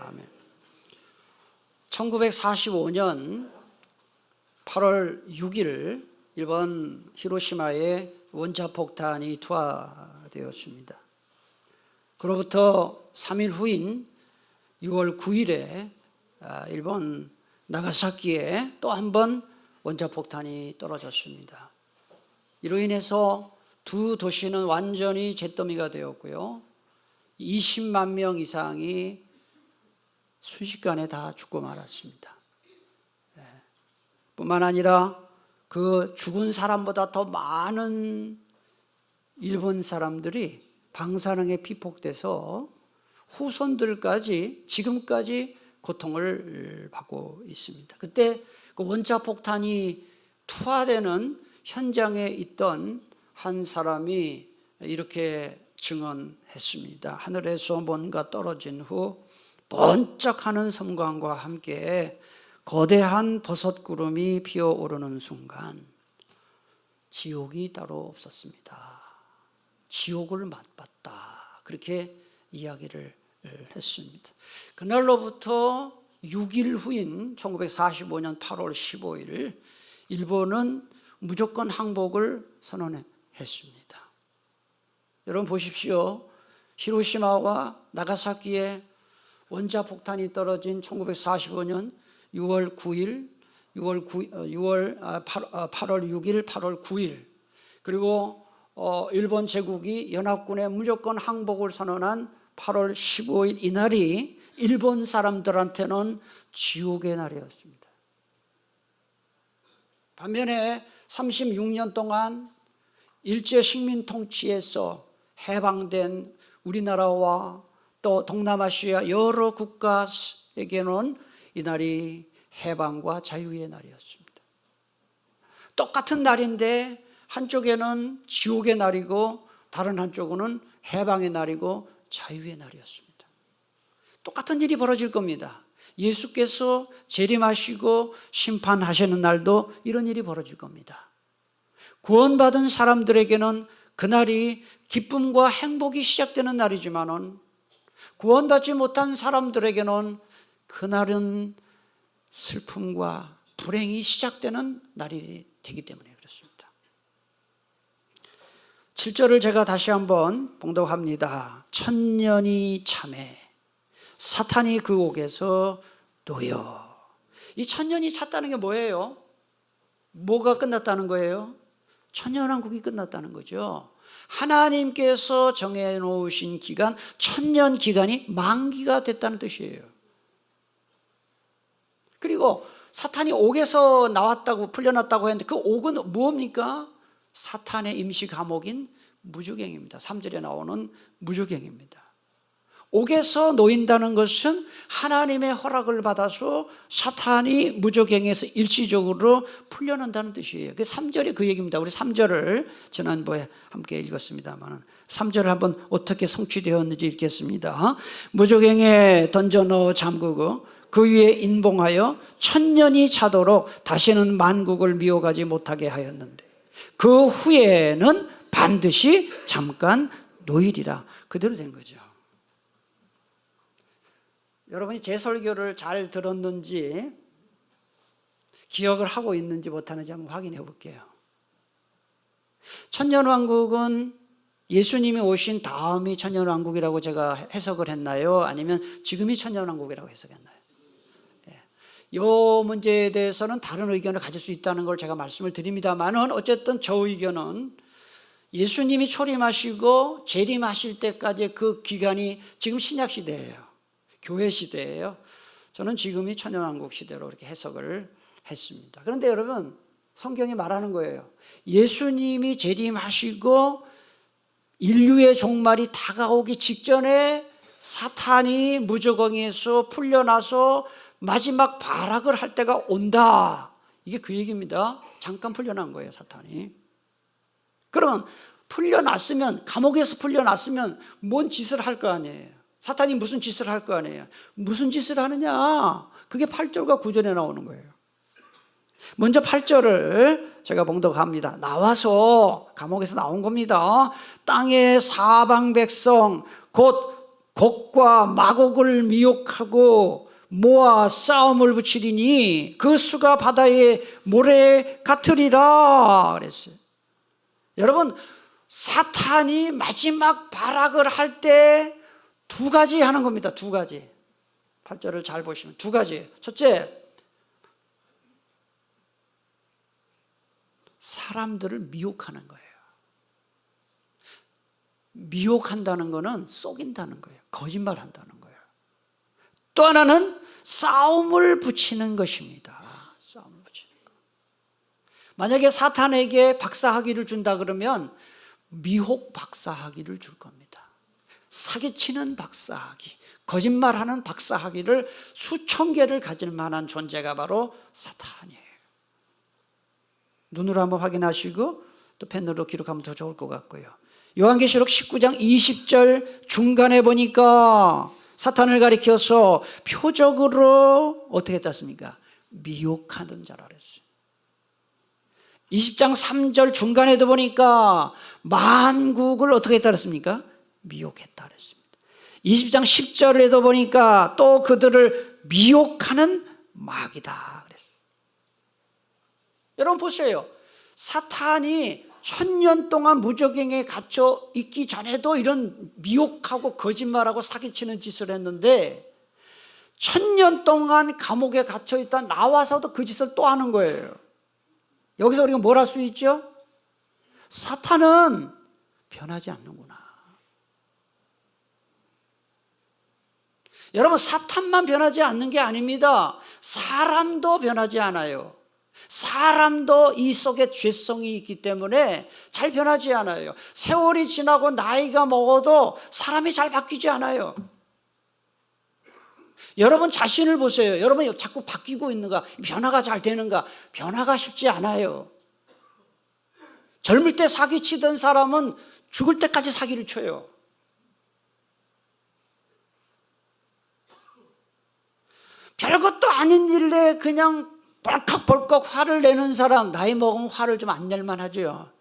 아멘. 1945년 8월 6일 일본 히로시마에 원자폭탄이 투하되었습니다. 그로부터 3일 후인 6월 9일에 일본 나가사키에 또 한 번 원자폭탄이 떨어졌습니다. 이로 인해서 두 도시는 완전히 잿더미가 되었고요. 20만 명 이상이 순식간에 다 죽고 말았습니다. 뿐만 아니라 그 죽은 사람보다 더 많은 일본 사람들이 방사능에 피폭돼서 후손들까지 지금까지 고통을 받고 있습니다. 그때 그 원자폭탄이 투하되는 현장에 있던 한 사람이 이렇게 증언했습니다. 하늘에서 뭔가 떨어진 후 번쩍하는 섬광과 함께 거대한 버섯구름이 피어오르는 순간 지옥이 따로 없었습니다. 지옥을 맛봤다. 그렇게 이야기를 했습니다. 그날로부터 6일 후인 1945년 8월 15일 일본은 무조건 항복을 선언했습니다. 여러분 보십시오. 히로시마와 나가사키에 원자폭탄이 떨어진 1945년 6월 9일, 8월 6일, 8월 9일 그리고 일본 제국이 연합군의 무조건 항복을 선언한 8월 15일 이날이 일본 사람들한테는 지옥의 날이었습니다. 반면에 36년 동안 일제 식민 통치에서 해방된 우리나라와 또 동남아시아 여러 국가에게는 이날이 해방과 자유의 날이었습니다. 똑같은 날인데 한쪽에는 지옥의 날이고 다른 한쪽은 해방의 날이고 자유의 날이었습니다. 똑같은 일이 벌어질 겁니다. 예수께서 재림하시고 심판하시는 날도 이런 일이 벌어질 겁니다. 구원받은 사람들에게는 그날이 기쁨과 행복이 시작되는 날이지만은 구원받지 못한 사람들에게는 그날은 슬픔과 불행이 시작되는 날이 되기 때문에 그렇습니다. 7절을 제가 다시 한번 봉독합니다. 천년이 참에 사탄이 그 옥에서 놓여. 이 천년이 찼다는 게 뭐예요? 뭐가 끝났다는 거예요? 천년왕국이 끝났다는 거죠. 하나님께서 정해놓으신 기간, 천년 기간이 만기가 됐다는 뜻이에요. 그리고 사탄이 옥에서 나왔다고 풀려났다고 했는데 그 옥은 뭡니까? 사탄의 임시 감옥인 무주갱입니다. 3절에 나오는 무주갱입니다. 옥에서 놓인다는 것은 하나님의 허락을 받아서 사탄이 무저갱에서 일시적으로 풀려난다는 뜻이에요. 그 3절이 그 얘기입니다. 우리 3절을 지난번에 함께 읽었습니다만 3절을 한번 어떻게 성취되었는지 읽겠습니다. 무저갱에 던져 넣어 잠그고 그 위에 인봉하여 천년이 차도록 다시는 만국을 미워가지 못하게 하였는데 그 후에는 반드시 잠깐 놓이리라. 그대로 된 거죠. 여러분이 제 설교를 잘 들었는지 기억을 하고 있는지 못하는지 한번 확인해 볼게요. 천년왕국은 예수님이 오신 다음이 천년왕국이라고 제가 해석을 했나요? 아니면 지금이 천년왕국이라고 해석했나요? 이 문제에 대해서는 다른 의견을 가질 수 있다는 걸 제가 말씀을 드립니다만은 어쨌든 저 의견은 예수님이 초림하시고 재림하실 때까지 그 기간이 지금 신약시대예요. 교회 시대예요. 저는 지금이 천년왕국 시대로 이렇게 해석을 했습니다. 그런데 여러분 성경이 말하는 거예요. 예수님이 재림하시고 인류의 종말이 다가오기 직전에 사탄이 무저갱에서 풀려나서 마지막 발악을 할 때가 온다. 이게 그 얘기입니다. 잠깐 풀려난 거예요, 사탄이. 그러면 풀려났으면, 감옥에서 풀려났으면 뭔 짓을 할 거 아니에요. 사탄이 무슨 짓을 할 거 아니에요. 무슨 짓을 하느냐? 그게 8절과 9절에 나오는 거예요. 먼저 8절을 제가 봉독합니다. 나와서 감옥에서 나온 겁니다. 땅의 사방 백성 곧 곡과 마곡을 미혹하고 모아 싸움을 붙이리니 그 수가 바다의 모래 같으리라 그랬어요. 여러분, 사탄이 마지막 발악을 할 때 두 가지 하는 겁니다. 두 가지. 8절을 잘 보시면 두 가지. 첫째, 사람들을 미혹하는 거예요. 미혹한다는 거는 속인다는 거예요. 거짓말한다는 거예요. 또 하나는 싸움을 붙이는 것입니다. 싸움을 붙이는 거. 만약에 사탄에게 박사학위를 준다 그러면 미혹 박사학위를 줄 겁니다. 사기치는 박사학위, 거짓말하는 박사학위를 수천 개를 가질 만한 존재가 바로 사탄이에요. 눈으로 한번 확인하시고 또 펜으로 기록하면 더 좋을 것 같고요. 요한계시록 19장 20절 중간에 보니까 사탄을 가리켜서 표적으로 어떻게 했습니까? 미혹하는 자라 그랬어요. 20장 3절 중간에도 보니까 만국을 어떻게 했다 그랬습니까? 미혹했다 그랬습니다. 20장 10절에도 보니까 또 그들을 미혹하는 마귀다 그랬어요. 여러분 보세요. 사탄이 1000년 동안 무적행에 갇혀 있기 전에도 이런 미혹하고 거짓말하고 사기치는 짓을 했는데 1000년 동안 감옥에 갇혀 있다 나와서도 그 짓을 또 하는 거예요. 여기서 우리가 뭘 할 수 있죠? 사탄은 변하지 않는구나. 여러분, 사탄만 변하지 않는 게 아닙니다. 사람도 변하지 않아요. 사람도 이 속에 죄성이 있기 때문에 잘 변하지 않아요. 세월이 지나고 나이가 먹어도 사람이 잘 바뀌지 않아요. 여러분 자신을 보세요. 여러분이 자꾸 바뀌고 있는가? 변화가 잘 되는가? 변화가 쉽지 않아요. 젊을 때 사기치던 사람은 죽을 때까지 사기를 쳐요. 별것도 아닌 일에 그냥 벌컥벌컥 화를 내는 사람, 나이 먹으면 화를 좀 안 낼만 하죠.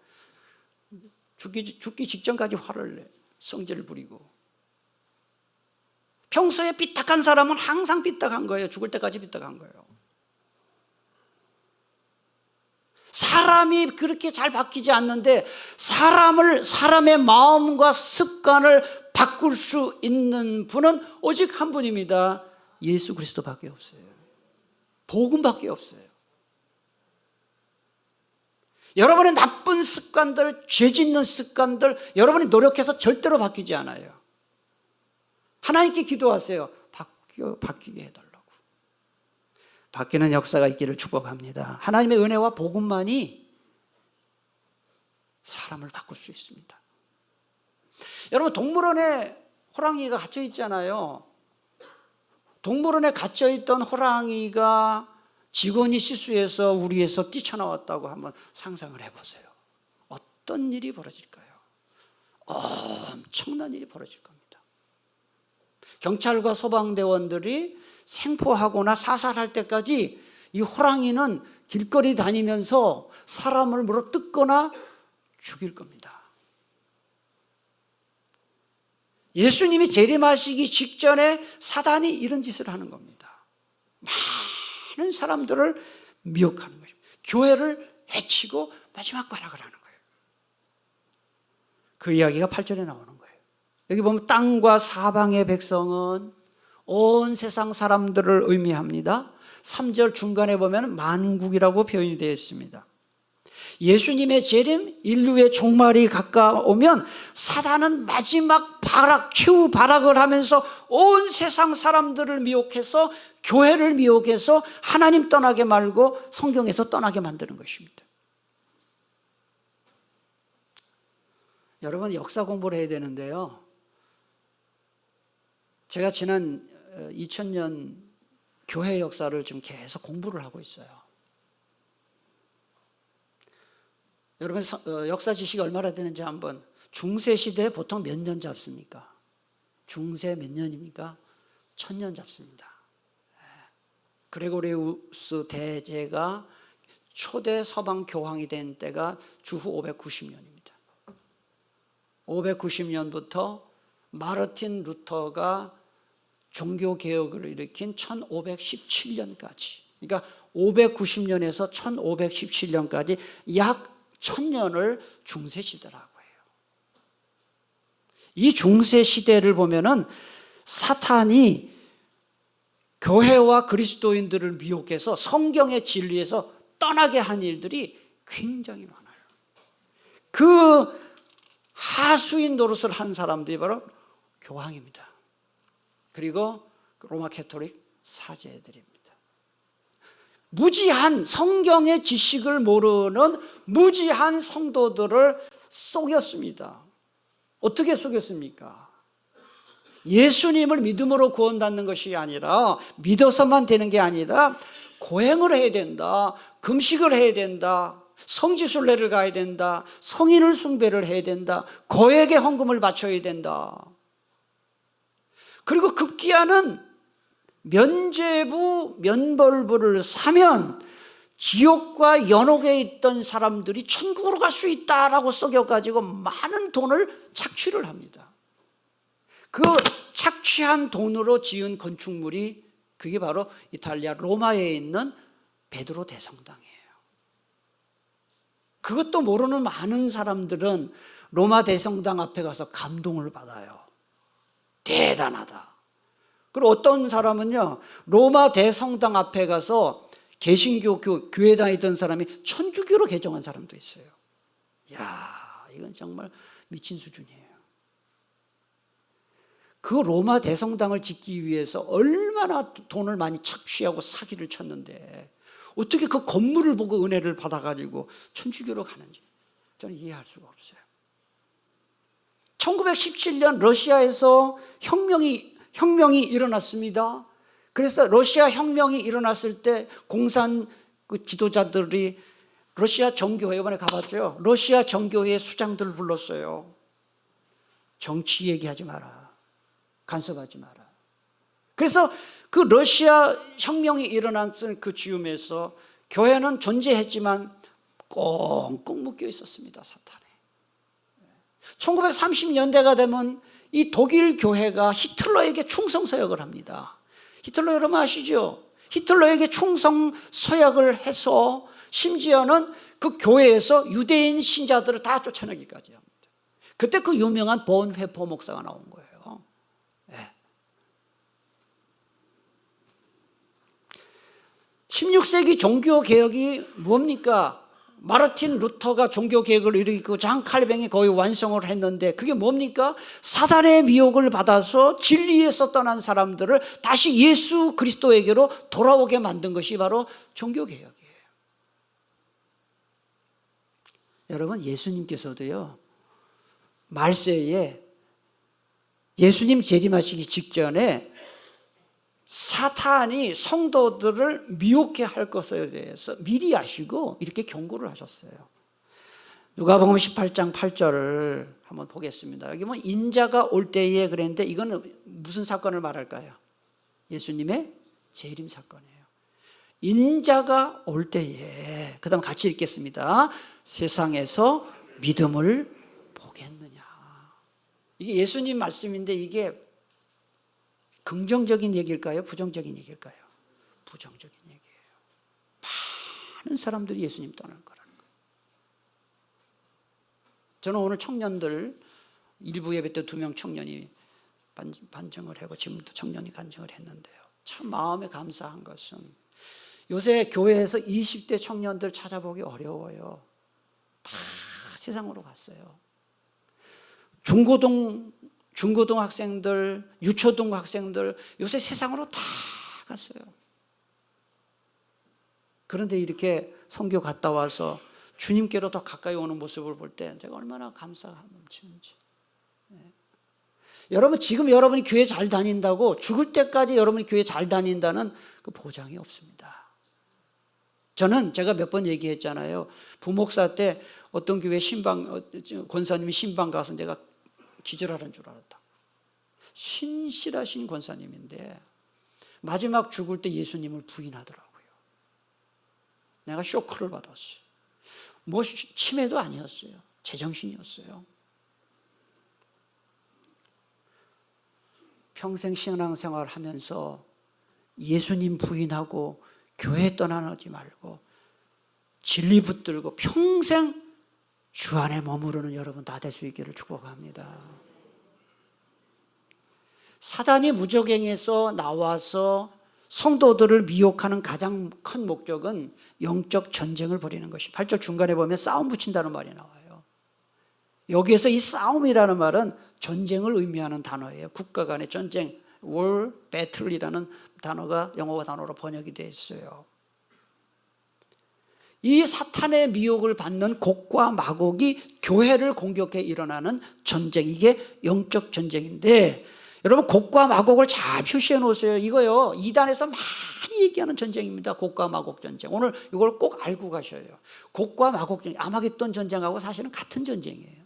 죽기 직전까지 화를 내, 성질을 부리고. 평소에 삐딱한 사람은 항상 삐딱한 거예요. 죽을 때까지 삐딱한 거예요. 사람이 그렇게 잘 바뀌지 않는데 사람의 마음과 습관을 바꿀 수 있는 분은 오직 한 분입니다. 예수 그리스도밖에 없어요. 복음밖에 없어요. 여러분의 나쁜 습관들, 죄 짓는 습관들 여러분이 노력해서 절대로 바뀌지 않아요. 하나님께 기도하세요. 바뀌게 해달라고. 바뀌는 역사가 있기를 축복합니다. 하나님의 은혜와 복음만이 사람을 바꿀 수 있습니다. 여러분, 동물원에 호랑이가 갇혀 있잖아요. 동물원에 갇혀있던 호랑이가 직원이 실수해서 우리에서 뛰쳐나왔다고 한번 상상을 해보세요. 어떤 일이 벌어질까요? 엄청난 일이 벌어질 겁니다. 경찰과 소방대원들이 생포하거나 사살할 때까지 이 호랑이는 길거리 다니면서 사람을 물어 뜯거나 죽일 겁니다. 예수님이 재림하시기 직전에 사단이 이런 짓을 하는 겁니다. 많은 사람들을 미혹하는 것입니다. 교회를 해치고 마지막 발악을 하는 거예요. 그 이야기가 8절에 나오는 거예요. 여기 보면 땅과 사방의 백성은 온 세상 사람들을 의미합니다. 3절 중간에 보면 만국이라고 표현이 되어 있습니다. 예수님의 재림, 인류의 종말이 가까우면 사단은 마지막 발악, 최후 발악을 하면서 온 세상 사람들을 미혹해서 교회를 미혹해서 하나님 떠나게 말고 성경에서 떠나게 만드는 것입니다. 여러분, 역사 공부를 해야 되는데요. 제가 지난 2000년 교회 역사를 지금 계속 공부를 하고 있어요. 여러분, 역사 지식이 얼마나 되는지 한번. 중세 시대에 보통 몇 년 잡습니까? 중세 몇 년입니까? 1000년 잡습니다. 그레고리우스 대제가 초대 서방 교황이 된 때가 주후 590년입니다. 590년부터 마르틴 루터가 종교개혁을 일으킨 1517년까지, 그러니까 590년에서 1517년까지 약 1000년을 중세시대라고 해요. 이 중세시대를 보면은 사탄이 교회와 그리스도인들을 미혹해서 성경의 진리에서 떠나게 한 일들이 굉장히 많아요. 그 하수인 노릇을 한 사람들이 바로 교황입니다. 그리고 로마 캐토릭 사제들입니다. 무지한 성경의 지식을 모르는 무지한 성도들을 속였습니다. 어떻게 속였습니까? 예수님을 믿음으로 구원받는 것이 아니라, 믿어서만 되는 게 아니라 고행을 해야 된다, 금식을 해야 된다, 성지순례를 가야 된다, 성인을 숭배를 해야 된다, 거액의 헌금을 바쳐야 된다. 그리고 급기야는 면죄부, 면벌부를 사면 지옥과 연옥에 있던 사람들이 천국으로 갈 수 있다라고 속여가지고 많은 돈을 착취를 합니다. 그 착취한 돈으로 지은 건축물이 그게 바로 이탈리아 로마에 있는 베드로 대성당이에요. 그것도 모르는 많은 사람들은 로마 대성당 앞에 가서 감동을 받아요. 대단하다. 그리고 어떤 사람은요, 로마 대성당 앞에 가서 개신교 교회 다니던 사람이 천주교로 개종한 사람도 있어요. 이야, 이건 정말 미친 수준이에요. 그 로마 대성당을 짓기 위해서 얼마나 돈을 많이 착취하고 사기를 쳤는데 어떻게 그 건물을 보고 은혜를 받아가지고 천주교로 가는지 저는 이해할 수가 없어요. 1917년 러시아에서 혁명이 일어났습니다. 그래서 러시아 혁명이 일어났을 때 공산 그 지도자들이 러시아 정교회, 이번에 가봤죠. 러시아 정교회 수장들을 불렀어요. 정치 얘기하지 마라. 간섭하지 마라. 그래서 그 러시아 혁명이 일어난 그 즈음에서 교회는 존재했지만 꽁꽁 묶여 있었습니다. 사탄에. 1930년대가 되면 이 독일 교회가 히틀러에게 충성 서약을 합니다. 히틀러 여러분 아시죠? 히틀러에게 충성 서약을 해서 심지어는 그 교회에서 유대인 신자들을 다 쫓아내기까지 합니다. 그때 그 유명한 본회포 목사가 나온 거예요. 네. 16세기 종교개혁이 뭡니까? 마르틴 루터가 종교개혁을 일으키고 장 칼뱅이 거의 완성을 했는데 그게 뭡니까? 사단의 미혹을 받아서 진리에서 떠난 사람들을 다시 예수 그리스도에게로 돌아오게 만든 것이 바로 종교개혁이에요. 여러분, 예수님께서도요, 말세에 예수님 재림하시기 직전에 사탄이 성도들을 미혹해 할 것에 대해서 미리 아시고 이렇게 경고를 하셨어요. 누가복음 18장 8절을 한번 보겠습니다. 여기 뭐 인자가 올 때에 그랬는데 이거는 무슨 사건을 말할까요? 예수님의 재림 사건이에요. 인자가 올 때에, 그 다음 같이 읽겠습니다. 세상에서 믿음을 보겠느냐. 이게 예수님 말씀인데 이게 긍정적인 얘기일까요? 부정적인 얘기일까요? 부정적인 얘기예요. 많은 사람들이 예수님 떠날 거라는 거예요. 저는 오늘 청년들, 일부 예배 때 2명 청년이 반정을 하고 지금도 청년이 간증을 했는데요. 참 마음에 감사한 것은 요새 교회에서 20대 청년들 찾아보기 어려워요. 다 세상으로 갔어요. 중고등 학생들, 유초등 학생들 요새 세상으로 다 갔어요. 그런데 이렇게 선교 갔다 와서 주님께로 더 가까이 오는 모습을 볼 때 제가 얼마나 감사가 넘치는지. 네. 여러분, 지금 여러분이 교회 잘 다닌다고 죽을 때까지 여러분이 교회 잘 다닌다는 그 보장이 없습니다. 저는 제가 몇 번 얘기했잖아요. 부목사 때 어떤 교회 권사님이 신방 가서 내가 기절하는 줄 알았다. 신실하신 권사님인데 마지막 죽을 때 예수님을 부인하더라고요. 내가 쇼크를 받았어요. 뭐 치매도 아니었어요. 제정신이었어요. 평생 신앙생활 하면서 예수님 부인하고 교회 떠나지 말고 진리 붙들고 평생 주 안에 머무르는 여러분 다 될 수 있기를 축복합니다. 사단이 무적행에서 나와서 성도들을 미혹하는 가장 큰 목적은 영적 전쟁을 벌이는 것이 8절 중간에 보면 싸움 붙인다는 말이 나와요. 여기에서 이 싸움이라는 말은 전쟁을 의미하는 단어예요. 국가 간의 전쟁, war, battle이라는 단어가 영어 단어로 번역이 되어 있어요. 이 사탄의 미혹을 받는 곡과 마곡이 교회를 공격해 일어나는 전쟁, 이게 영적 전쟁인데 여러분 곡과 마곡을 잘 표시해 놓으세요. 이거요 이단에서 많이 얘기하는 전쟁입니다. 곡과 마곡 전쟁. 오늘 이걸 꼭 알고 가셔요. 곡과 마곡 전쟁, 아마겟돈 전쟁하고 사실은 같은 전쟁이에요.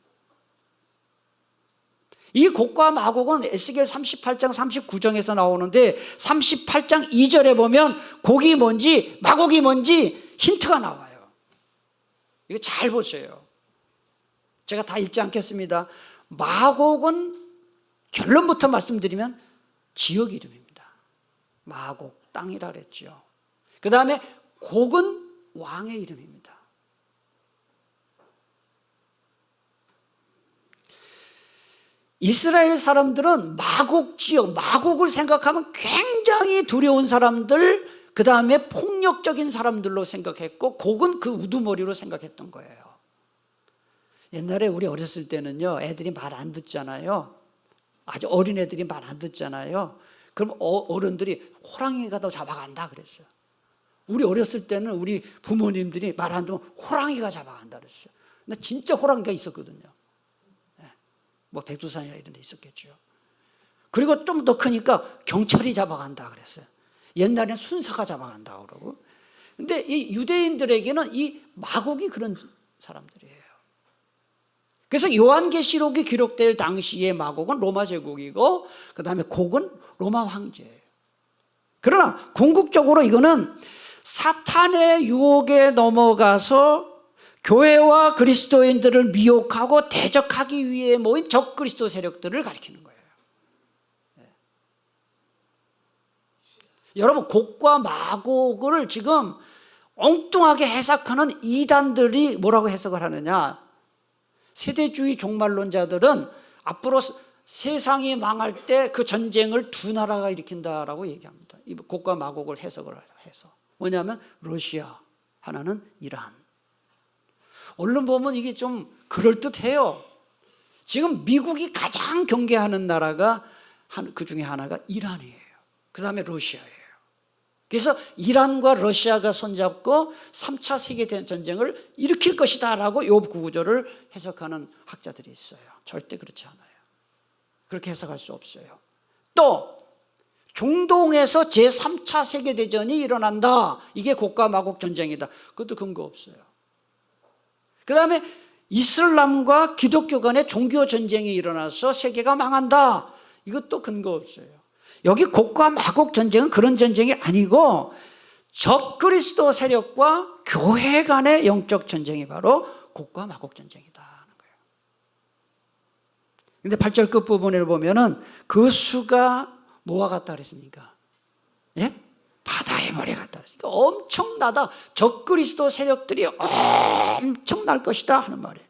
이 곡과 마곡은 에스겔 38장 39장에서 나오는데 38장 2절에 보면 곡이 뭔지 마곡이 뭔지 힌트가 나와요. 이거 잘 보세요. 제가 다 읽지 않겠습니다. 마곡은 결론부터 말씀드리면 지역 이름입니다. 마곡, 땅이라 그랬죠. 그 다음에 곡은 왕의 이름입니다. 이스라엘 사람들은 마곡 지역, 마곡을 생각하면 굉장히 두려운 사람들, 그 다음에 폭력적인 사람들로 생각했고 곡은 그 우두머리로 생각했던 거예요. 옛날에 우리 어렸을 때는요 애들이 말 안 듣잖아요. 아주 어린 애들이 말 안 듣잖아요. 그럼 어른들이 호랑이가 더 잡아간다 그랬어요. 우리 어렸을 때는 우리 부모님들이 말 안 듣면 호랑이가 잡아간다 그랬어요. 근데 진짜 호랑이가 있었거든요. 뭐 백두산이나 이런 데 있었겠죠. 그리고 좀 더 크니까 경찰이 잡아간다 그랬어요. 옛날에는 순사가 잡아간다 그러고. 근데 이 유대인들에게는 이 마곡이 그런 사람들이에요. 그래서 요한계시록이 기록될 당시의 마곡은 로마 제국이고 그 다음에 곡은 로마 황제예요. 그러나 궁극적으로 이거는 사탄의 유혹에 넘어가서 교회와 그리스도인들을 미혹하고 대적하기 위해 모인 적그리스도 세력들을 가리키는 거예요. 여러분 곡과 마곡을 지금 엉뚱하게 해석하는 이단들이 뭐라고 해석을 하느냐, 세대주의 종말론자들은 앞으로 세상이 망할 때 그 전쟁을 두 나라가 일으킨다라고 얘기합니다. 이 곡과 마곡을 해석을 해서 뭐냐면 러시아, 하나는 이란. 얼른 보면 이게 좀 그럴듯해요. 지금 미국이 가장 경계하는 나라가 그 중에 하나가 이란이에요. 그 다음에 러시아예요. 그래서 이란과 러시아가 손잡고 3차 세계전쟁을 일으킬 것이다 라고 이 구절을 해석하는 학자들이 있어요. 절대 그렇지 않아요. 그렇게 해석할 수 없어요. 또 중동에서 제3차 세계대전이 일어난다. 이게 곡과 마곡 전쟁이다. 그것도 근거 없어요. 그 다음에 이슬람과 기독교 간의 종교 전쟁이 일어나서 세계가 망한다. 이것도 근거 없어요. 여기 곡과 마곡 전쟁은 그런 전쟁이 아니고 적그리스도 세력과 교회 간의 영적 전쟁이 바로 곡과 마곡 전쟁이다 하는 거예요. 그런데 8절 끝부분을 보면은 그 수가 뭐와 같다 그랬습니까? 예? 바다의 모래 같다 그랬습니까? 엄청나다. 적그리스도 세력들이 엄청날 것이다 하는 말이에요.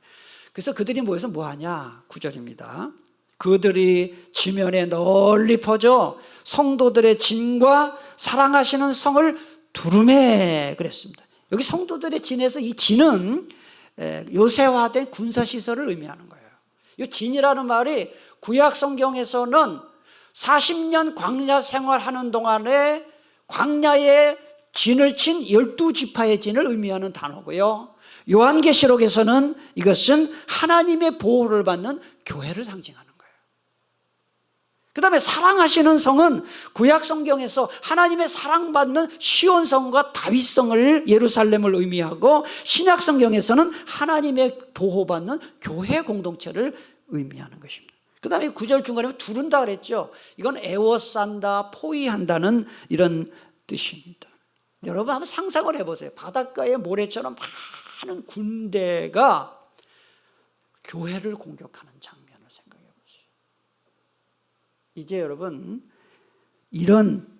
그래서 그들이 모여서 뭐하냐? 9절입니다. 그들이 지면에 널리 퍼져 성도들의 진과 사랑하시는 성을 두루매 그랬습니다. 여기 성도들의 진에서 이 진은 요새화된 군사시설을 의미하는 거예요. 이 진이라는 말이 구약 성경에서는 40년 광야 생활하는 동안에 광야에 진을 친 12지파의 진을 의미하는 단어고요. 요한계시록에서는 이것은 하나님의 보호를 받는 교회를 상징하는 거예요. 그 다음에 사랑하시는 성은 구약 성경에서 하나님의 사랑받는 시온성과 다윗성을 예루살렘을 의미하고 신약 성경에서는 하나님의 보호받는 교회 공동체를 의미하는 것입니다. 그 다음에 9절 중간에 두른다 그랬죠. 이건 애워싼다, 포위한다는 이런 뜻입니다. 여러분 한번 상상을 해보세요. 바닷가에 모래처럼 많은 군대가 교회를 공격하는 장면을 생각해 보세요. 이제 여러분 이런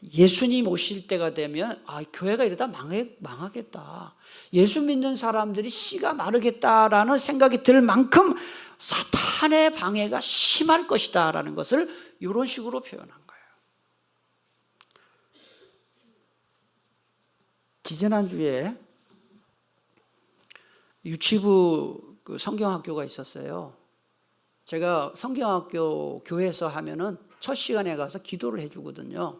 예수님 오실 때가 되면 교회가 이러다 망하겠다. 예수 믿는 사람들이 씨가 마르겠다라는 생각이 들 만큼 사탄의 방해가 심할 것이다 라는 것을 이런 식으로 표현한 거예요. 지지난주에 유치부 성경학교가 있었어요. 제가 성경학교 교회에서 하면은 첫 시간에 가서 기도를 해주거든요.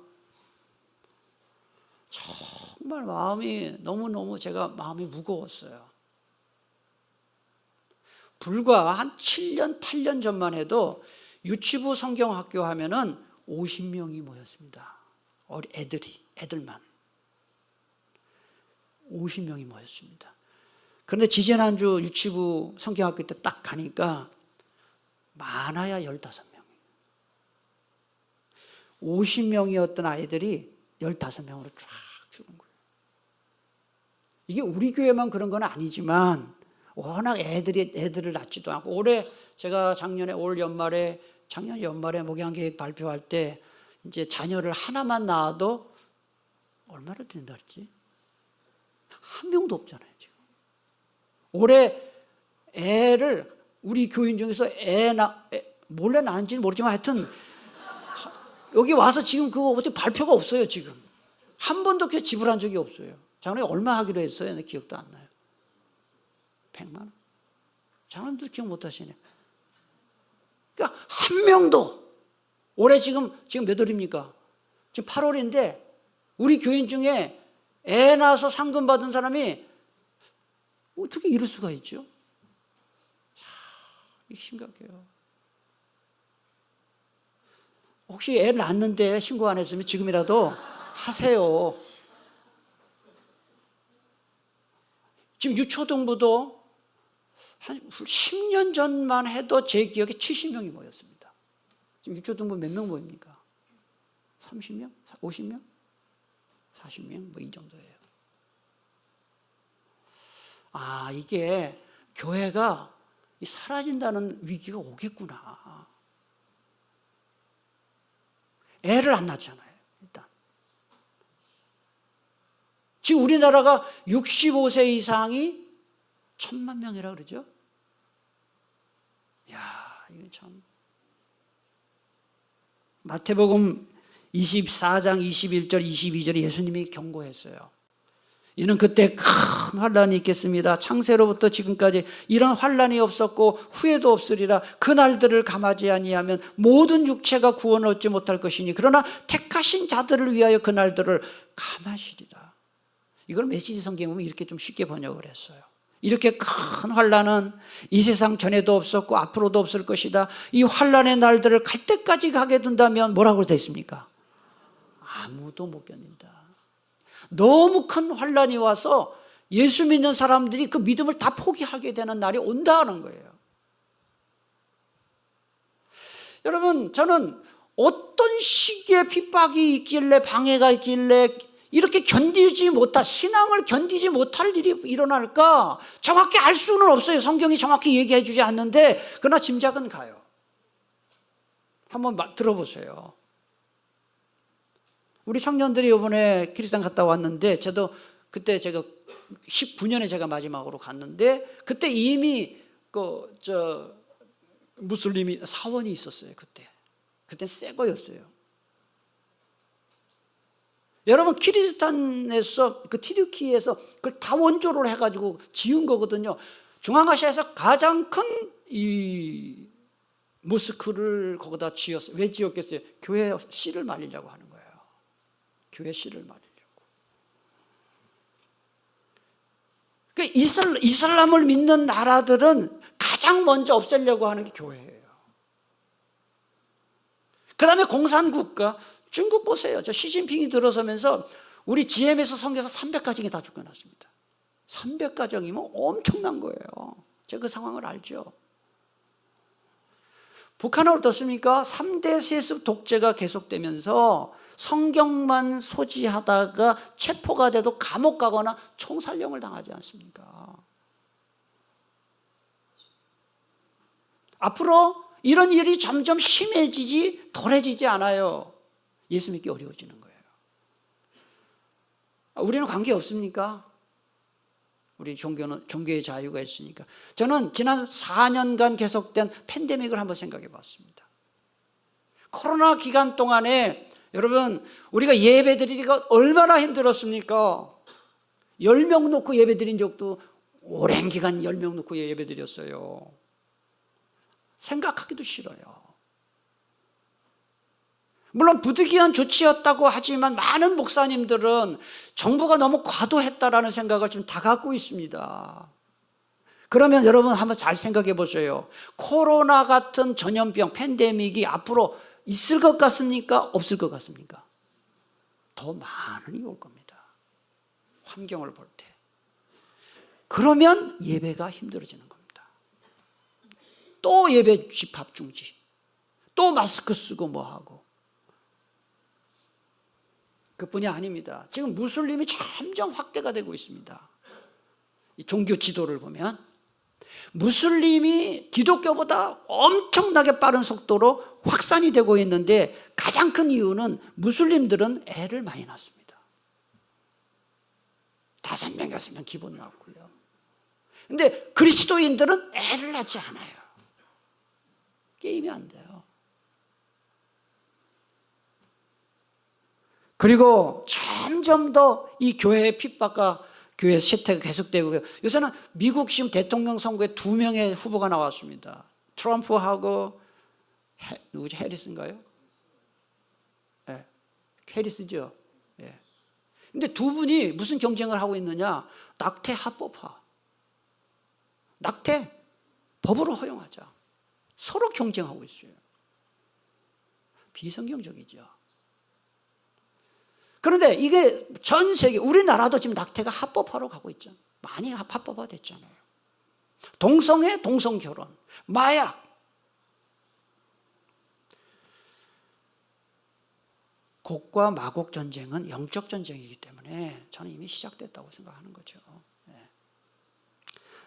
정말 너무너무 제가 마음이 무거웠어요. 불과 한 7년, 8년 전만 해도 유치부 성경학교 하면은 50명이 모였습니다. 애들만. 50명이 모였습니다. 그런데 지지난주 유치부 성경학교 때 딱 가니까 많아야 15명. 50명이었던 아이들이 15명으로 쫙 주는 거예요. 이게 우리 교회만 그런 건 아니지만 워낙 애들을 낳지도 않고 제가 작년 연말에 목양계획 발표할 때 이제 자녀를 하나만 낳아도 얼마나 된다 그랬지? 한 명도 없잖아요, 지금. 올해 애를 우리 교인 중에서 몰래 낳은지는 모르지만 하여튼 여기 와서 지금 그거 어떻게 발표가 없어요, 지금. 한 번도 그 지불한 적이 없어요. 작년에 얼마 하기로 했어요? 내 기억도 안 나요. 100만 원? 작년도 기억 못 하시네. 그러니까 한 명도 올해 지금 몇 월입니까? 지금 8월인데 우리 교인 중에 애 낳아서 상금 받은 사람이 어떻게 이럴 수가 있죠? 이게 심각해요. 혹시 애 낳는데 신고 안 했으면 지금이라도 하세요. 지금 유초등부도 한 10년 전만 해도 제 기억에 70명이 모였습니다. 지금 유초등부 몇 명 모입니까? 30명? 50명? 40명? 뭐 이 정도예요. 이게 교회가 사라진다는 위기가 오겠구나. 애를 안 낳잖아요, 일단. 지금 우리나라가 65세 이상이 1,000만 명이라 그러죠? 이거 참. 마태복음 24장 21절 22절에 예수님이 경고했어요. 이는 그때 큰 환란이 있겠습니다. 창세로부터 지금까지 이런 환란이 없었고 후에도 없으리라. 그 날들을 감하지 아니하면 모든 육체가 구원을 얻지 못할 것이니 그러나 택하신 자들을 위하여 그 날들을 감하시리라. 이걸 메시지 성경에 보면 이렇게 좀 쉽게 번역을 했어요. 이렇게 큰 환란은 이 세상 전에도 없었고 앞으로도 없을 것이다. 이 환란의 날들을 갈 때까지 가게 된다면 뭐라고 되어 있습니까? 아무도 못 견딘다. 너무 큰 환란이 와서 예수 믿는 사람들이 그 믿음을 다 포기하게 되는 날이 온다는 거예요. 여러분, 저는 어떤 시기에 핍박이 있길래 방해가 있길래 이렇게 신앙을 견디지 못할 일이 일어날까? 정확히 알 수는 없어요. 성경이 정확히 얘기해 주지 않는데 그러나 짐작은 가요. 한번 들어보세요. 우리 청년들이 이번에 키르스탄 갔다 왔는데 저도 그때 제가 19년에 제가 마지막으로 갔는데 그때 이미 무슬림이 사원이 있었어요. 그때 새 거였어요. 여러분 키르스탄에서 튀르키에서 그걸 다 원조를 해가지고 지은 거거든요. 중앙아시아에서 가장 큰 이 모스크를 거기다 지었어요. 왜 지었겠어요? 교회 씨를 말리려고 하는 거예요. 교회 씨를 말리려고. 이슬람을 믿는 나라들은 가장 먼저 없애려고 하는 게 교회예요. 그 다음에 공산국가, 중국 보세요. 저 시진핑이 들어서면서 우리 GM에서 선교사 300가정이 다 죽여놨습니다. 300가정이면 엄청난 거예요. 제가 그 상황을 알죠. 북한은 어떻습니까? 3대 세습 독재가 계속되면서 성경만 소지하다가 체포가 돼도 감옥 가거나 총살령을 당하지 않습니까? 앞으로 이런 일이 점점 심해지지 덜해지지 않아요. 예수 믿기 어려워지는 거예요. 우리는 관계 없습니까? 우리 종교의 자유가 있으니까. 저는 지난 4년간 계속된 팬데믹을 한번 생각해 봤습니다. 코로나 기간 동안에 여러분 우리가 예배 드리기가 얼마나 힘들었습니까? 10명 놓고 예배 드린 적도 오랜 기간 10명 놓고 예배 드렸어요. 생각하기도 싫어요. 물론 부득이한 조치였다고 하지만 많은 목사님들은 정부가 너무 과도했다라는 생각을 지금 다 갖고 있습니다. 그러면 여러분 한번 잘 생각해 보세요. 코로나 같은 전염병, 팬데믹이 앞으로 있을 것 같습니까? 없을 것 같습니까? 더 많이 올 겁니다. 환경을 볼 때. 그러면 예배가 힘들어지는 겁니다. 또 예배 집합 중지, 또 마스크 쓰고 뭐하고. 그뿐이 아닙니다. 지금 무슬림이 점점 확대가 되고 있습니다. 이 종교 지도를 보면 무슬림이 기독교보다 엄청나게 빠른 속도로 확산이 되고 있는데 가장 큰 이유는 무슬림들은 애를 많이 낳습니다. 5명, 6명 기본 낳고요. 근데 그리스도인들은 애를 낳지 않아요. 게임이 안 돼요. 그리고 점점 더 이 교회의 핍박과 교회 세태가 계속되고, 요새는 미국 지금 대통령 선거에 2명의 후보가 나왔습니다. 트럼프하고 누구지? 해리스인가요? 네. 해리스죠. 네. 근데 두 분이 무슨 경쟁을 하고 있느냐? 낙태 합법화. 낙태 법으로 허용하자. 서로 경쟁하고 있어요. 비성경적이죠. 그런데 이게 전 세계, 우리나라도 지금 낙태가 합법화로 가고 있죠. 많이 합법화 됐잖아요. 동성애, 동성결혼, 마약. 곡과 마곡 전쟁은 영적 전쟁이기 때문에 저는 이미 시작됐다고 생각하는 거죠. 네.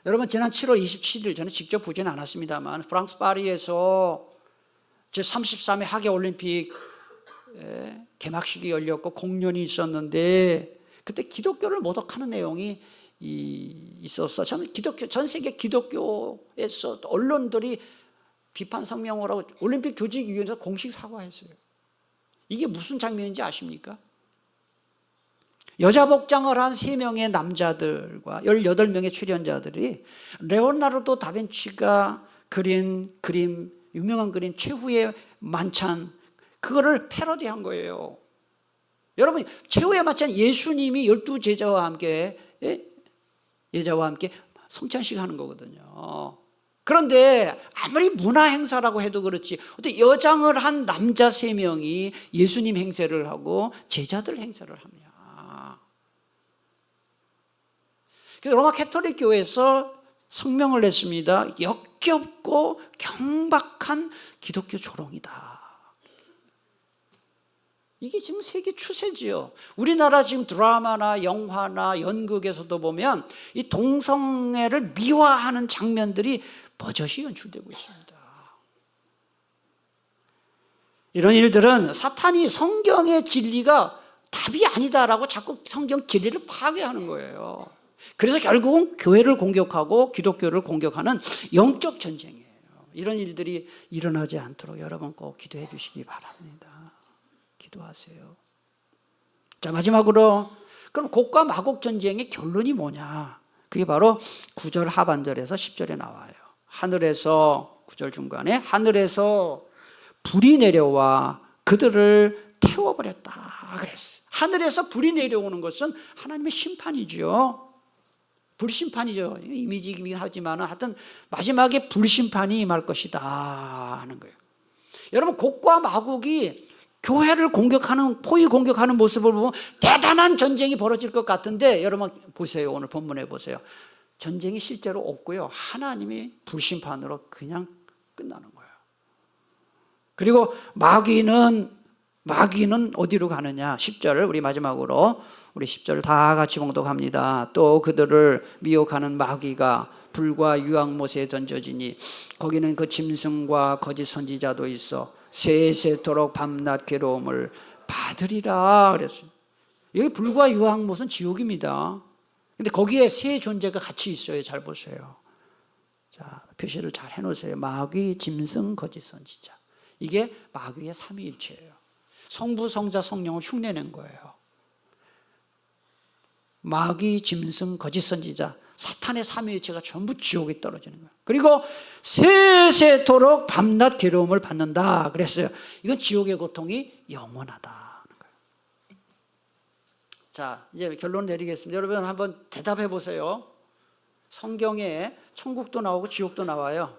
여러분, 지난 7월 27일, 저는 직접 보지는 않았습니다만 프랑스 파리에서 제33회 하계올림픽 개막식이 열렸고 공연이 있었는데, 그때 기독교를 모독하는 내용이 있었어. 저는 전 세계 기독교에서 언론들이 비판 성명을 하고 올림픽 조직위원회에서 공식 사과했어요. 이게 무슨 장면인지 아십니까? 여자 복장을 한 3명의 남자들과 18명의 출연자들이 레오나르도 다빈치가 그린 그림, 유명한 그림 최후의 만찬, 그거를 패러디한 거예요. 여러분, 최후의 만찬, 예수님이 12제자와 함께 성찬식 하는 거거든요. 그런데 아무리 문화 행사라고 해도 그렇지, 어떻게 여장을 한 남자 3명이 예수님 행세를 하고 제자들 행세를 하냐. 그래서 로마 캐톨릭 교회에서 성명을 냈습니다. 역겹고 경박한 기독교 조롱이다. 이게 지금 세계 추세지요. 우리나라 지금 드라마나 영화나 연극에서도 보면 이 동성애를 미화하는 장면들이 버젓이 연출되고 있습니다. 이런 일들은 사탄이 성경의 진리가 답이 아니다라고 자꾸 성경 진리를 파괴하는 거예요. 그래서 결국은 교회를 공격하고 기독교를 공격하는 영적 전쟁이에요. 이런 일들이 일어나지 않도록 여러분 꼭 기도해 주시기 바랍니다. 기도하세요. 자, 마지막으로 그럼 곡과 마곡 전쟁의 결론이 뭐냐? 그게 바로 9절 하반절에서 10절에 나와요. 하늘에서, 9절 중간에 하늘에서 불이 내려와 그들을 태워버렸다 그랬어요. 하늘에서 불이 내려오는 것은 하나님의 심판이죠. 불심판이죠. 이미지이긴 하지만 하여튼 마지막에 불심판이 임할 것이다 하는 거예요. 여러분, 곡과 마곡이 교회를 공격하는, 포위 공격하는 모습을 보면 대단한 전쟁이 벌어질 것 같은데, 여러분 보세요. 오늘 본문에 보세요. 전쟁이 실제로 없고요. 하나님이 불심판으로 그냥 끝나는 거예요. 그리고 마귀는 어디로 가느냐? 10절을 우리 마지막으로 우리 10절 다 같이 봉독합니다. 또 그들을 미혹하는 마귀가 불과 유황못에 던져지니 거기는 그 짐승과 거짓 선지자도 있어 세세토록 밤낮 괴로움을 받으리라 그랬어요. 여기 불과 유황못은 지옥입니다. 근데 거기에 세 존재가 같이 있어요. 잘 보세요. 자, 표시를 잘 해놓으세요. 마귀, 짐승, 거짓 선지자. 이게 마귀의 삼위일체예요. 성부, 성자, 성령을 흉내낸 거예요. 마귀, 짐승, 거짓 선지자, 사탄의 삼위일체가 전부 지옥에 떨어지는 거예요. 그리고 세세토록 밤낮 괴로움을 받는다 그랬어요. 이건 지옥의 고통이 영원하다. 자, 이제 결론 내리겠습니다. 여러분 한번 대답해 보세요. 성경에 천국도 나오고 지옥도 나와요.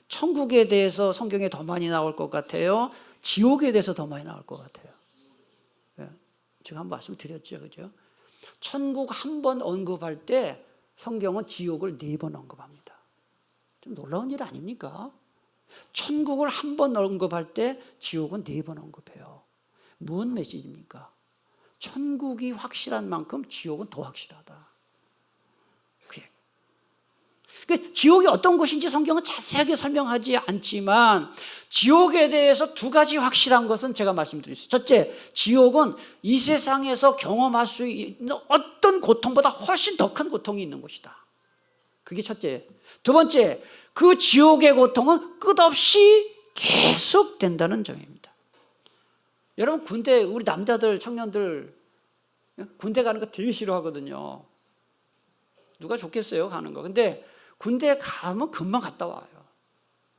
천국에 대해서 성경에 더 많이 나올 것 같아요? 지옥에 대해서 더 많이 나올 것 같아요? 네, 제가 한번 말씀드렸죠, 그죠? 천국 한 번 언급할 때 성경은 지옥을 4번 언급합니다. 좀 놀라운 일 아닙니까? 천국을 한 번 언급할 때 지옥은 4번 언급해요. 무슨 메시지입니까? 천국이 확실한 만큼 지옥은 더 확실하다. 그러니까 지옥이 어떤 곳인지 성경은 자세하게 설명하지 않지만 지옥에 대해서 2가지 확실한 것은 제가 말씀드렸어요. 첫째, 지옥은 이 세상에서 경험할 수 있는 어떤 고통보다 훨씬 더 큰 고통이 있는 곳이다. 그게 첫째. 두 번째, 그 지옥의 고통은 끝없이 계속된다는 점입니다. 여러분 군대, 우리 남자들, 청년들 군대 가는 거 되게 싫어하거든요. 누가 좋겠어요, 가는 거. 근데 군대 가면 금방 갔다 와요.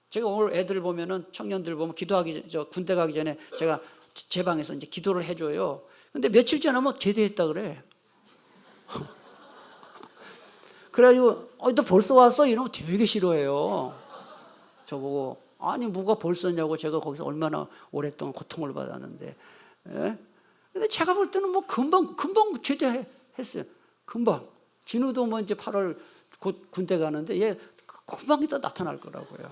제가 오늘 애들 보면은, 청년들 보면 군대 가기 전에 제가 제 방에서 이제 기도를 해줘요. 근데 며칠 지나면 제대했다 그래. 그래가지고 너 벌써 왔어? 이러면 되게 싫어해요. 저보고 아니 뭐가 벌써냐고. 제가 거기서 얼마나 오랫동안 고통을 받았는데. 예? 근데 제가 볼 때는 뭐 금방 제대했어요. 금방. 진우도 뭐 이제 8월 곧 군대 가는데 얘 금방 이따 나타날 거라고요.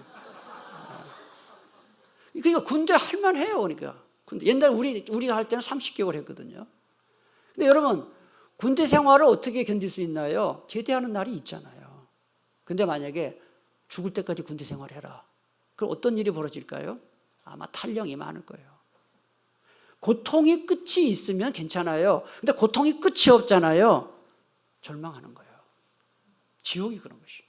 그러니까 군대 할만해요. 그러니까 군대 옛날 우리가 할 때는 30개월 했거든요. 근데 여러분 군대 생활을 어떻게 견딜 수 있나요? 제대하는 날이 있잖아요. 근데 만약에 죽을 때까지 군대 생활해라. 그럼 어떤 일이 벌어질까요? 아마 탈령이 많을 거예요. 고통이 끝이 있으면 괜찮아요. 근데 고통이 끝이 없잖아요. 절망하는 거예요. 지옥이 그런 것이에요.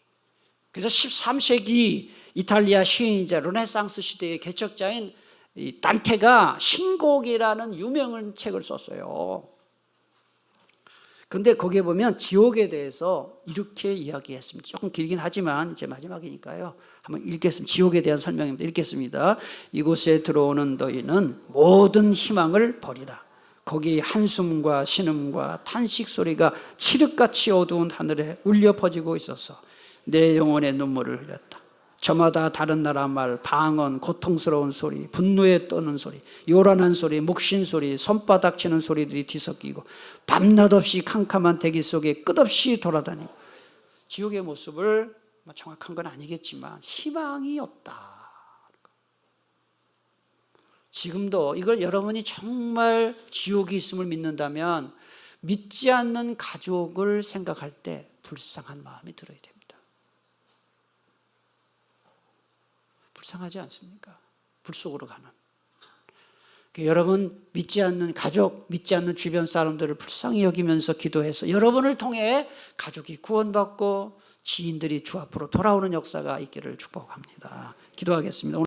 그래서 13세기 이탈리아 시인이자 르네상스 시대의 개척자인 이 단테가 신곡이라는 유명한 책을 썼어요. 그런데 거기에 보면 지옥에 대해서 이렇게 이야기했습니다. 조금 길긴 하지만 이제 마지막이니까요. 한번 읽겠습니다. 지옥에 대한 설명입니다. 읽겠습니다. 이곳에 들어오는 너희는 모든 희망을 버리라. 거기 한숨과 신음과 탄식 소리가 칠흑같이 어두운 하늘에 울려 퍼지고 있어서 내 영혼의 눈물을 흘렸다. 저마다 다른 나라 말, 방언, 고통스러운 소리, 분노에 떠는 소리, 요란한 소리, 묵신 소리, 손바닥 치는 소리들이 뒤섞이고 밤낮 없이 캄캄한 대기 속에 끝없이 돌아다니고 지옥의 모습을 정확한 건 아니겠지만 희망이 없다. 지금도 이걸 여러분이 정말 지옥이 있음을 믿는다면 믿지 않는 가족을 생각할 때 불쌍한 마음이 들어야 됩니다. 불쌍하지 않습니까? 불 속으로 가는. 여러분 믿지 않는 가족, 믿지 않는 주변 사람들을 불쌍히 여기면서 기도해서 여러분을 통해 가족이 구원받고 지인들이 주 앞으로 돌아오는 역사가 있기를 축복합니다. 기도하겠습니다.